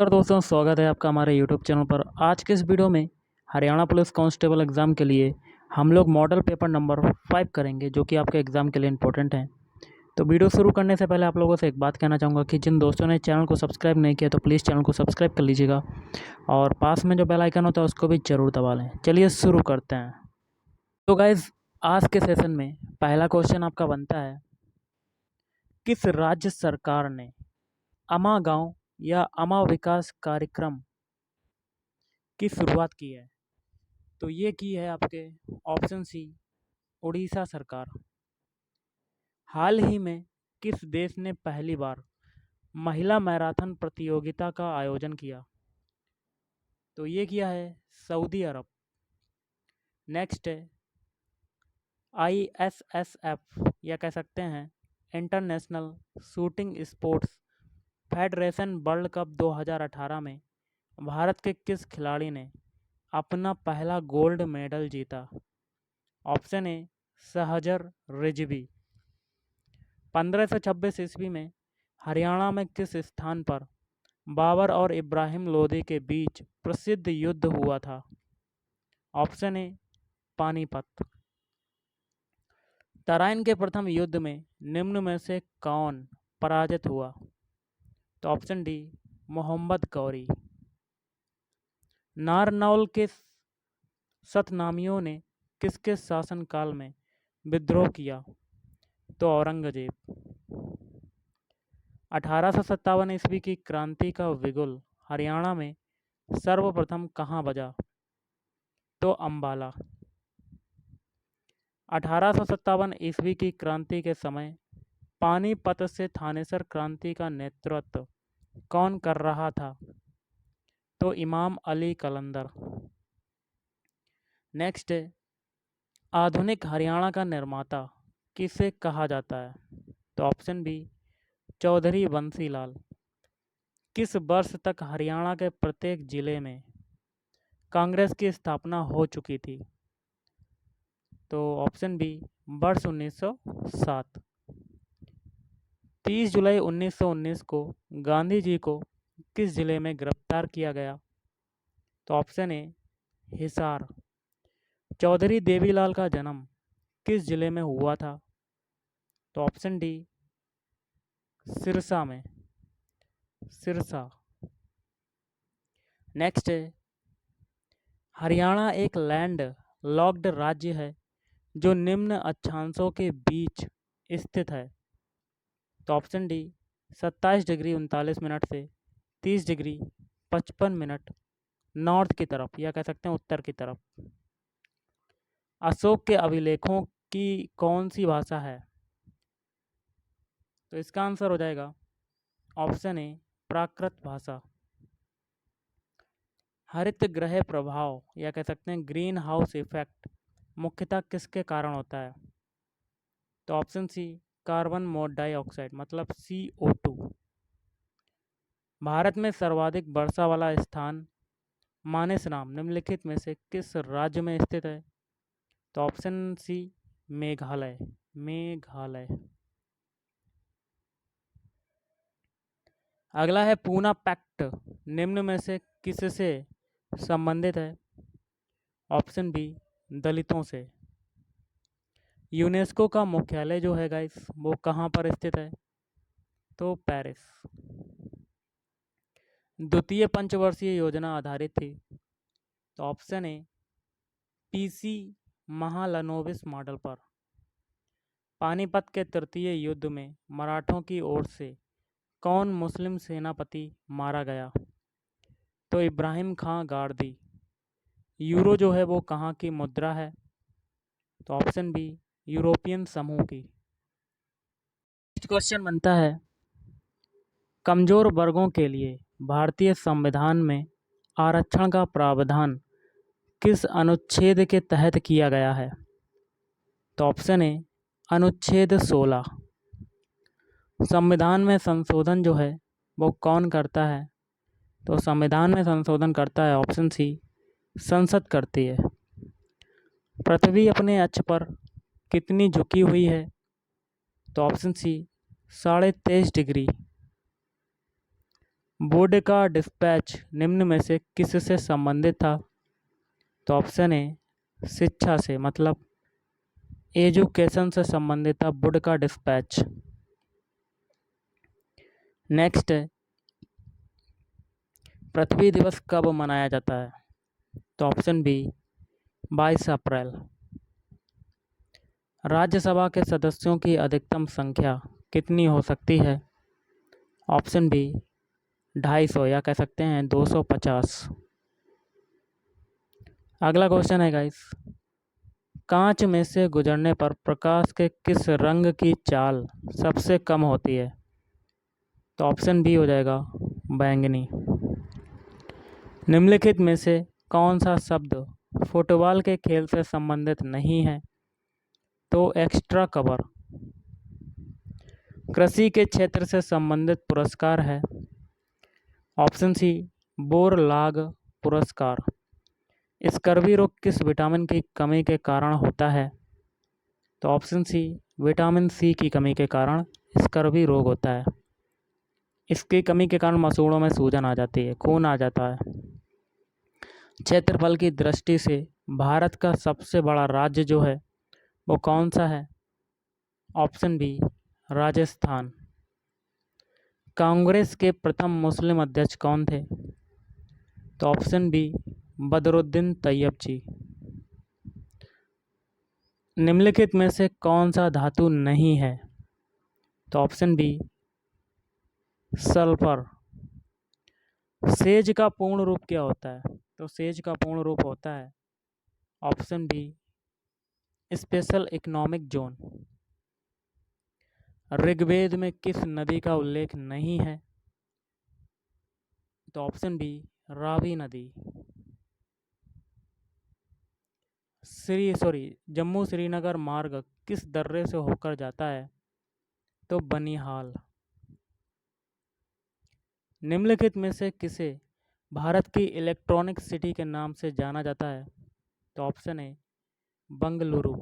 नमस्कार दोस्तों, स्वागत है आपका हमारे यूट्यूब चैनल पर। आज के इस वीडियो में हरियाणा पुलिस कांस्टेबल एग्ज़ाम के लिए हम लोग मॉडल पेपर नंबर 5 करेंगे, जो कि आपके एग्ज़ाम के लिए इम्पोर्टेंट है। तो वीडियो शुरू करने से पहले आप लोगों से एक बात कहना चाहूँगा कि जिन दोस्तों ने चैनल को सब्सक्राइब नहीं किया तो प्लीज़ चैनल को सब्सक्राइब कर लीजिएगा और पास में जो बेल आइकन होता है उसको भी ज़रूर दबा लें। चलिए शुरू करते हैं। तो गाइज़, आज के सेशन में पहला क्वेश्चन आपका बनता है, किस राज्य सरकार ने अमा गाँव या अमा विकास कार्यक्रम की शुरुआत की है? तो ये की है आपके ऑप्शन सी, उड़ीसा सरकार। हाल ही में किस देश ने पहली बार महिला मैराथन प्रतियोगिता का आयोजन किया? तो ये किया है सऊदी अरब। नेक्स्ट है ISSF या कह सकते हैं international shooting sports federation world cup 2018 में भारत के किस खिलाड़ी ने अपना पहला गोल्ड मेडल जीता? Option A Shahzar Rizvi. 1526 ईस्वी में हरियाणा में किस स्थान पर बाबर और इब्राहिम लोदी के बीच प्रसिद्ध युद्ध हुआ था? Option A Panipat. तराइन के प्रथम युद्ध में निम्न में से कौन पराजित हुआ? तो ऑप्शन डी मोहम्मद गौरी। नारनौल के सतनामियों ने किसके शासनकाल में विद्रोह किया? तो औरंगजेब। 1857 ईस्वी की क्रांति का बिगुल हरियाणा में सर्वप्रथम कहाँ बजा? तो अम्बाला। 1857 ईस्वी की क्रांति के समय पानीपत से थानेसर क्रांति का नेतृत्व कौन कर रहा था? तो इमाम अली कलंदर। नेक्स्ट है, आधुनिक हरियाणा का निर्माता किसे कहा जाता है? तो ऑप्शन बी चौधरी बंसीलाल। किस वर्ष तक हरियाणा के प्रत्येक जिले में कांग्रेस की स्थापना हो चुकी थी? तो ऑप्शन बी वर्ष 1907। 30 जुलाई 1919 को गांधी जी को किस जिले में गिरफ्तार किया गया? तो ऑप्शन ए हिसार। चौधरी देवीलाल का जन्म किस जिले में हुआ था? तो ऑप्शन डी सिरसा में। सिरसा। नेक्स्ट है, हरियाणा एक लैंड लॉक्ड राज्य है जो निम्न अक्षांशों के बीच स्थित है। तो ऑप्शन डी 27 डिग्री 39 मिनट से 30 डिग्री 55 मिनट नॉर्थ की तरफ या कह सकते हैं उत्तर की तरफ। अशोक के अभिलेखों की कौन सी भाषा है? तो इसका आंसर हो जाएगा ऑप्शन ए प्राकृत भाषा। हरित गृह प्रभाव या कह सकते हैं ग्रीन हाउस इफेक्ट मुख्यतः किसके कारण होता है? तो ऑप्शन सी कार्बन डाइऑक्साइड मतलब CO2। भारत में सर्वाधिक वर्षा वाला स्थान मानेसराम निम्नलिखित में से किस राज्य में स्थित है? तो ऑप्शन सी मेघालय। मेघालय। अगला है पूना पैक्ट निम्न में से किससे संबंधित है? ऑप्शन बी दलितों से। यूनेस्को का मुख्यालय जो है गाइस वो कहाँ पर स्थित है? तो पेरिस। द्वितीय पंचवर्षीय योजना आधारित थी। तो ऑप्शन ए PC महालनोबिस मॉडल पर। पानीपत के तृतीय युद्ध में मराठों की ओर से कौन मुस्लिम सेनापति मारा गया? तो इब्राहिम खां गारदी। यूरो जो है वो कहाँ की मुद्रा है? तो ऑप्शन बी यूरोपियन समूह की। नेक्स्ट क्वेश्चन बनता है, कमजोर वर्गों के लिए भारतीय संविधान में आरक्षण का प्रावधान किस अनुच्छेद के तहत किया गया है? तो ऑप्शन ए अनुच्छेद 16। संविधान में संशोधन जो है वो कौन करता है? तो संविधान में संशोधन करता है ऑप्शन सी संसद करती है। पृथ्वी अपने अक्ष पर कितनी झुकी हुई है? तो ऑप्शन सी 23.5 डिग्री। बोर्ड का डिस्पैच निम्न में से किससे संबंधित था? तो ऑप्शन ए शिक्षा से, मतलब एजुकेशन से संबंधित था वुड का डिस्पैच। नेक्स्ट है, पृथ्वी दिवस कब मनाया जाता है? तो ऑप्शन बी 22 अप्रैल। राज्यसभा के सदस्यों की अधिकतम संख्या कितनी हो सकती है? ऑप्शन बी 250 या कह सकते हैं 250। अगला क्वेश्चन है गाइस, कांच में से गुजरने पर प्रकाश के किस रंग की चाल सबसे कम होती है? तो ऑप्शन बी हो जाएगा बैंगनी। निम्नलिखित में से कौन सा शब्द फुटबॉल के खेल से संबंधित नहीं है? तो एक्स्ट्रा कवर। कृषि के क्षेत्र से संबंधित पुरस्कार है। ऑप्शन सी बोरलाग पुरस्कार। स्कर्वी रोग किस विटामिन की कमी के कारण होता है? तो ऑप्शन सी विटामिन सी की कमी के कारण स्कर्वी रोग होता है। इसकी कमी के कारण मसूड़ों में सूजन आ जाती है, खून आ जाता है। क्षेत्रफल की दृष्टि से भारत का सबसे बड़ा राज्य जो है वो कौन सा है? Option B Rajasthan. कांग्रेस के प्रथम मुस्लिम अध्यक्ष कौन थे? तो ऑप्शन बी बदरुद्दीन तैयब जी। निम्नलिखित में से कौन सा धातु नहीं है? तो ऑप्शन बी सल्फर। सेज का पूर्ण रूप क्या होता है? तो सेज का पूर्ण रूप होता है option B special economic zone. Rigveda में किस नदी का उल्लेख नहीं है? तो ऑप्शन बी रावी नदी। जम्मू श्रीनगर मार्ग किस दर्रे से होकर जाता है? तो बनिहाल। निम्नलिखित में से किसे भारत की इलेक्ट्रॉनिक सिटी के नाम से जाना जाता है? तो ऑप्शन ए बंगलुरु।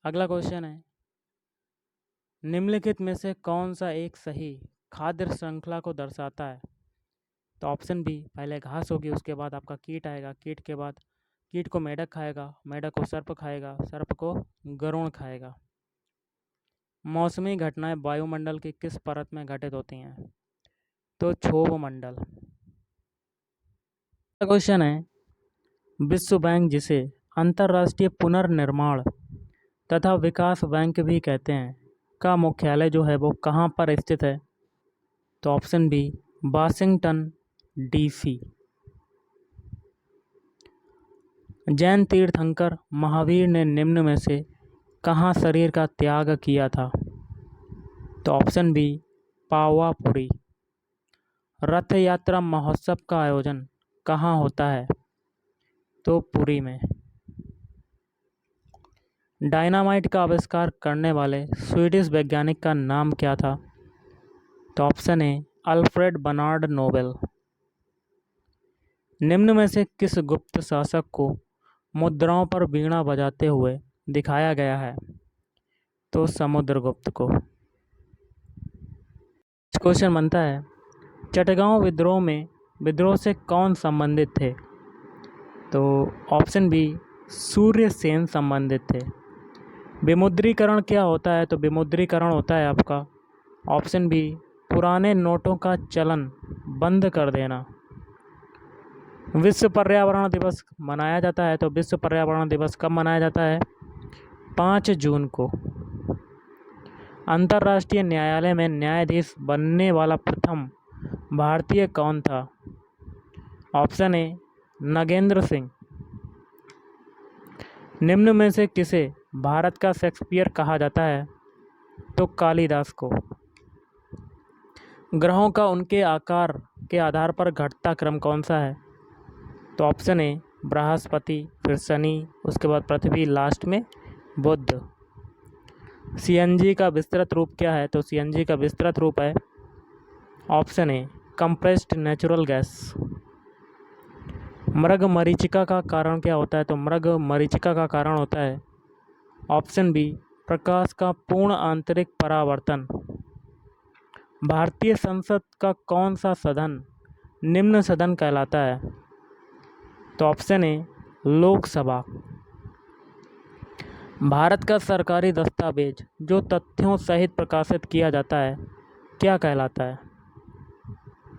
अगला क्वेश्चन है, निम्नलिखित में से कौन सा एक सही खाद्य श्रृंखला को दर्शाता है? तो ऑप्शन बी पहले घास होगी, उसके बाद आपका कीट आएगा, कीट के बाद कीट को मेढक खाएगा, मेढक को सर्प खाएगा, सर्प को गरुड़ खाएगा। मौसमी घटनाएं वायुमंडल की किस परत में घटित होती हैं? तो क्षोभ मंडल। क्वेश्चन है, विश्व बैंक जिसे अंतर्राष्ट्रीय पुनर्निर्माण तथा विकास बैंक भी कहते हैं का मुख्यालय जो है वो कहाँ पर स्थित है? तो option B Washington DC. Jain तीर्थंकर महावीर ने निम्न में से कहाँ शरीर का त्याग किया था? तो ऑप्शन बी पावापुरी। रथ यात्रा महोत्सव का आयोजन कहाँ होता है? तो पुरी में। डायनामाइट का आविष्कार करने वाले स्वीडिश वैज्ञानिक का नाम क्या था? तो option A Alfred Bernard Nobel. निम्न में से किस गुप्त शासक को मुद्राओं पर वीणा बजाते हुए दिखाया गया है? तो समुद्रगुप्त को। क्वेश्चन बनता है, चटगांव विद्रोह से कौन संबंधित थे? तो ऑप्शन बी सूर्यसेन संबंधित थे। विमुद्रीकरण क्या होता है? तो विमुद्रीकरण होता है आपका ऑप्शन बी पुराने नोटों का चलन बंद कर देना। विश्व पर्यावरण दिवस मनाया जाता है, तो विश्व पर्यावरण दिवस कब मनाया जाता है? 5 जून को। अंतर्राष्ट्रीय न्यायालय में न्यायाधीश बनने वाला प्रथम भारतीय कौन था? Option A Nagendra Singh. निम्न में से किसे भारत का शेक्सपियर कहा जाता है? तो कालिदास को। ग्रहों का उनके आकार के आधार पर घटता क्रम कौन सा है? तो ऑप्शन ए बृहस्पति, फिर शनि, उसके बाद पृथ्वी, लास्ट में बुध। सीएनजी का विस्तृत रूप क्या है? तो सीएनजी का विस्तृत रूप है option A compressed natural gas. मृग मरीचिका का कारण क्या होता है? तो मृग मरीचिका का कारण होता है ऑप्शन बी प्रकाश का पूर्ण आंतरिक परावर्तन। भारतीय संसद का कौन सा सदन निम्न सदन कहलाता है? तो ऑप्शन ए लोकसभा। भारत का सरकारी दस्तावेज जो तथ्यों सहित प्रकाशित किया जाता है क्या कहलाता है?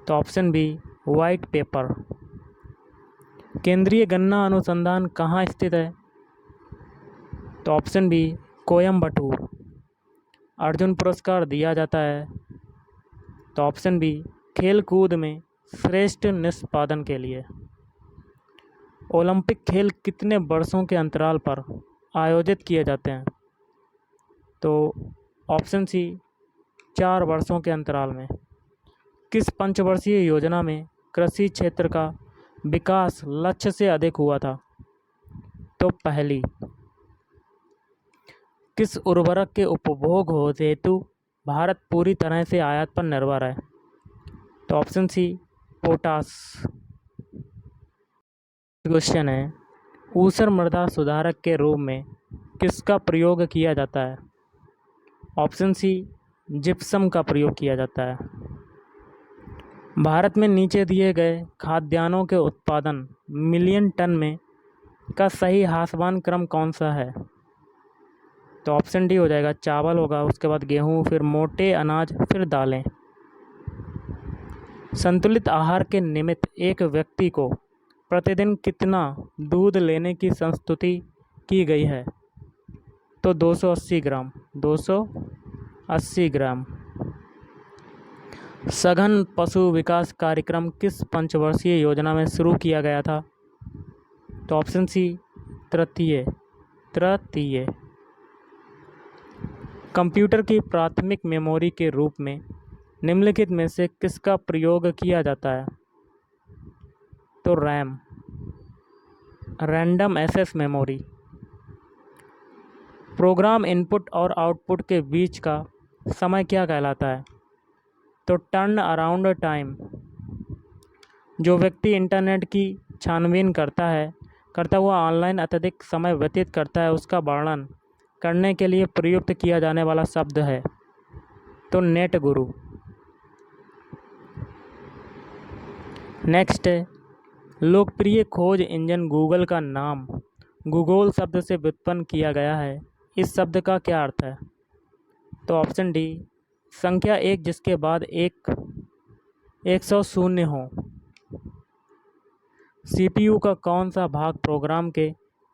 तो ऑप्शन बी वाइट पेपर। केंद्रीय गन्ना अनुसंधान कहाँ स्थित है? तो ऑप्शन बी कोयम्बटूर। अर्जुन पुरस्कार दिया जाता है? तो ऑप्शन बी खेल कूद में श्रेष्ठ निष्पादन के लिए। ओलंपिक खेल कितने वर्षों के अंतराल पर आयोजित किए जाते हैं? तो ऑप्शन सी 4 वर्षों के अंतराल में। किस पंचवर्षीय योजना में कृषि क्षेत्र का विकास लक्ष्य से अधिक हुआ था? तो पहली। किस उर्वरक के उपभोग हेतु भारत पूरी तरह से आयात पर निर्भर है? तो ऑप्शन सी पोटास। क्वेश्चन है ऊसर मृदा सुधारक के रूप में किसका प्रयोग किया जाता है? ऑप्शन सी जिप्सम का प्रयोग किया जाता है। भारत में नीचे दिए गए खाद्यान्नों के उत्पादन मिलियन टन में का सही ह्रासमान क्रम कौन सा है? तो ऑप्शन डी हो जाएगा, चावल होगा, उसके बाद गेहूँ, फिर मोटे अनाज, फिर दालें। संतुलित आहार के निमित्त एक व्यक्ति को प्रतिदिन कितना दूध लेने की संस्तुति की गई है? तो 280 ग्राम। 280 ग्राम। सघन पशु विकास कार्यक्रम किस पंचवर्षीय योजना में शुरू किया गया था? तो ऑप्शन सी तृतीय। कंप्यूटर की प्राथमिक मेमोरी के रूप में निम्नलिखित में से किसका प्रयोग किया जाता है? तो RAM, random access memory. Program input और आउटपुट के बीच का समय क्या कहलाता है? तो टर्न अराउंड टाइम। जो व्यक्ति इंटरनेट की छानबीन करता हुआ ऑनलाइन अत्यधिक समय व्यतीत करता है उसका वर्णन करने के लिए प्रयुक्त किया जाने वाला शब्द है तो नेट गुरु। नेक्स्ट है लोकप्रिय खोज इंजन गूगल का नाम गूगल शब्द से व्युत्पन्न किया गया है, इस शब्द का क्या अर्थ है? तो ऑप्शन डी संख्या 1 जिसके बाद 100 शून्य हो। सीपीयू का कौन सा भाग प्रोग्राम के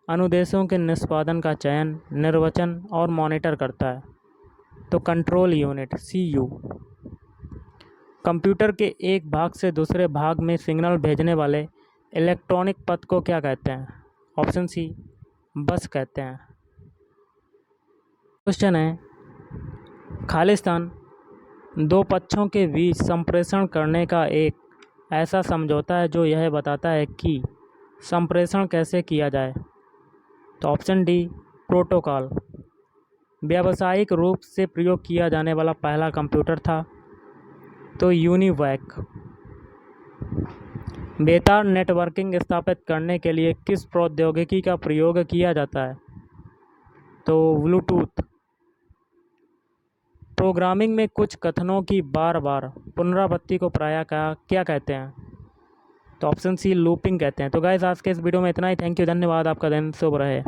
अनुदेशों के निष्पादन का चयन, निर्वचन और मॉनिटर करता है? तो कंट्रोल यूनिट सीयू। कंप्यूटर के एक भाग से दूसरे भाग में सिग्नल भेजने वाले इलेक्ट्रॉनिक पथ को क्या कहते हैं? ऑप्शन सी बस कहते हैं। क्वेश्चन है खालिस्तान दो पक्षों के बीच संप्रेषण करने का एक ऐसा समझौता है जो यह बताता है कि संप्रेषण कैसे किया जाए। तो ऑप्शन डी प्रोटोकॉल। व्यावसायिक रूप से प्रयोग किया जाने वाला पहला कंप्यूटर था तो यूनिवैक। बेतार नेटवर्किंग स्थापित करने के लिए किस प्रौद्योगिकी का प्रयोग किया जाता है? तो ब्लूटूथ। प्रोग्रामिंग में कुछ कथनों की बार बार पुनरावृत्ति को प्रायः क्या कहते हैं? तो ऑप्शन सी लूपिंग कहते हैं। तो गाइस आज के इस वीडियो में इतना ही। थैंक यू, धन्यवाद, आपका दिन शुभ रहे।